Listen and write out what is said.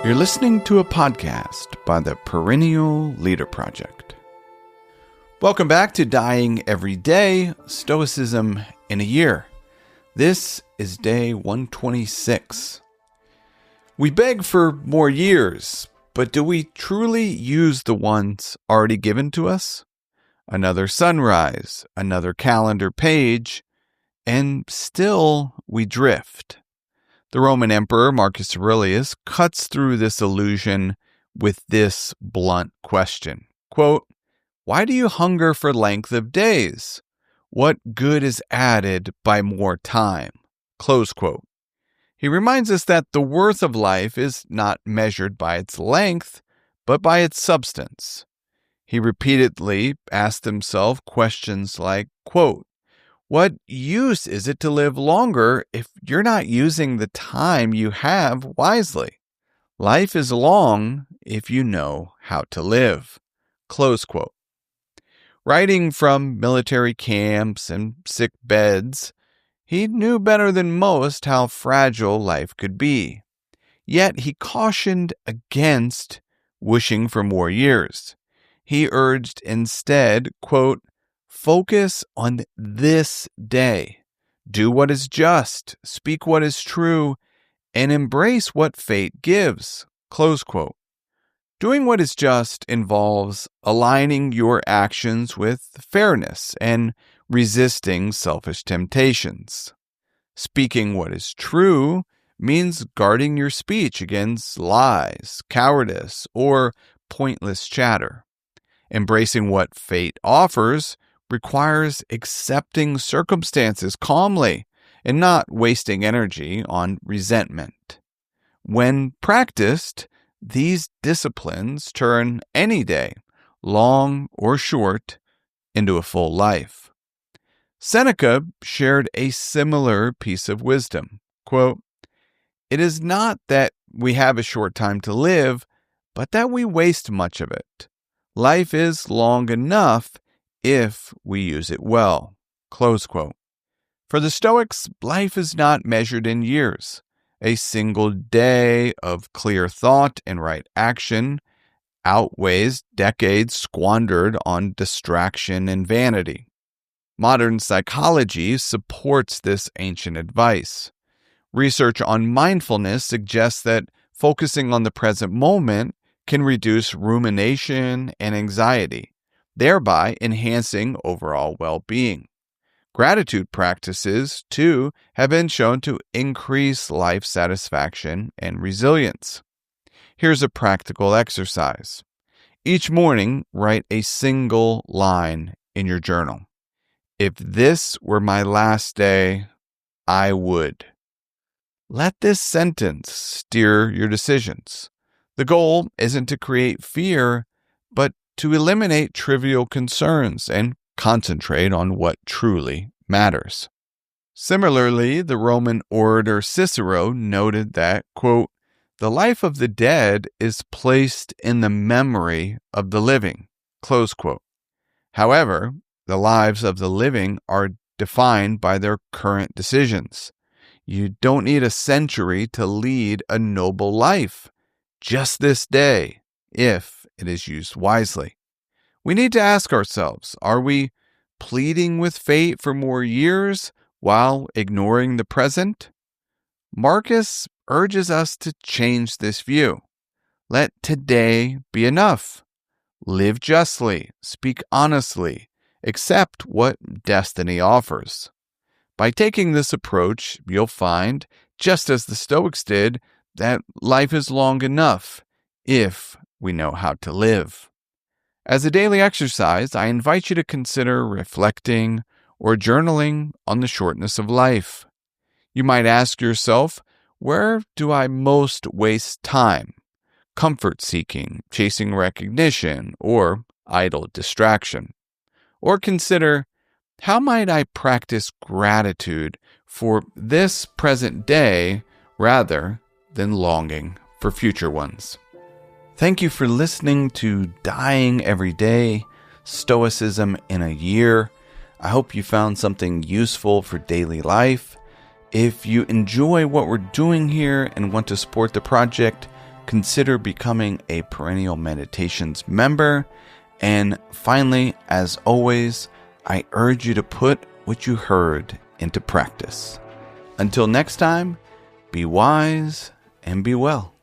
You're listening to a podcast by the Perennial Leader Project. Welcome back to Dying Every Day, Stoicism in a Year. This is day 126. We beg for more years, but do we truly use the ones already given to us? Another sunrise, another calendar page, and still we drift. The Roman Emperor Marcus Aurelius cuts through this illusion with this blunt question. Quote, "Why do you hunger for length of days? What good is added by more time?" Close quote. He reminds us that the worth of life is not measured by its length, but by its substance. He repeatedly asked himself questions like, quote, "What use is it to live longer if you're not using the time you have wisely? Life is long if you know how to live." Close quote. Writing from military camps and sick beds, he knew better than most how fragile life could be. Yet he cautioned against wishing for more years. He urged instead, quote, "Focus on this day. Do what is just, speak what is true, and embrace what fate gives." Close quote. Doing what is just involves aligning your actions with fairness and resisting selfish temptations. Speaking what is true means guarding your speech against lies, cowardice, or pointless chatter. Embracing what fate offers requires accepting circumstances calmly and not wasting energy on resentment. When practiced, these disciplines turn any day, long or short, into a full life. Seneca shared a similar piece of wisdom. Quote, "It is not that we have a short time to live, but that we waste much of it. Life is long enough if we use it well." Close quote. For the Stoics, life is not measured in years. A single day of clear thought and right action outweighs decades squandered on distraction and vanity. Modern psychology supports this ancient advice. Research on mindfulness suggests that focusing on the present moment can reduce rumination and anxiety, thereby enhancing overall well-being. Gratitude practices, too, have been shown to increase life satisfaction and resilience. Here's a practical exercise. Each morning, write a single line in your journal. "If this were my last day, I would." Let this sentence steer your decisions. The goal isn't to create fear, but to eliminate trivial concerns and concentrate on what truly matters. Similarly, the Roman orator Cicero noted that, quote, "The life of the dead is placed in the memory of the living." Close quote. However, the lives of the living are defined by their current decisions. You don't need a century to lead a noble life. Just this day, if it is used wisely. We need to ask ourselves, are we pleading with fate for more years while ignoring the present? Marcus urges us to change this view. Let today be enough. Live justly, speak honestly, accept what destiny offers. By taking this approach, you'll find, just as the Stoics did, that life is long enough if we know how to live. As a daily exercise, I invite you to consider reflecting or journaling on the shortness of life. You might ask yourself, where do I most waste time? Comfort seeking, chasing recognition, or idle distraction? Or consider, how might I practice gratitude for this present day rather than longing for future ones? Thank you for listening to Dying Every Day, Stoicism in a Year. I hope you found something useful for daily life. If you enjoy what we're doing here and want to support the project, consider becoming a Perennial Meditations member. And finally, as always, I urge you to put what you heard into practice. Until next time, be wise and be well.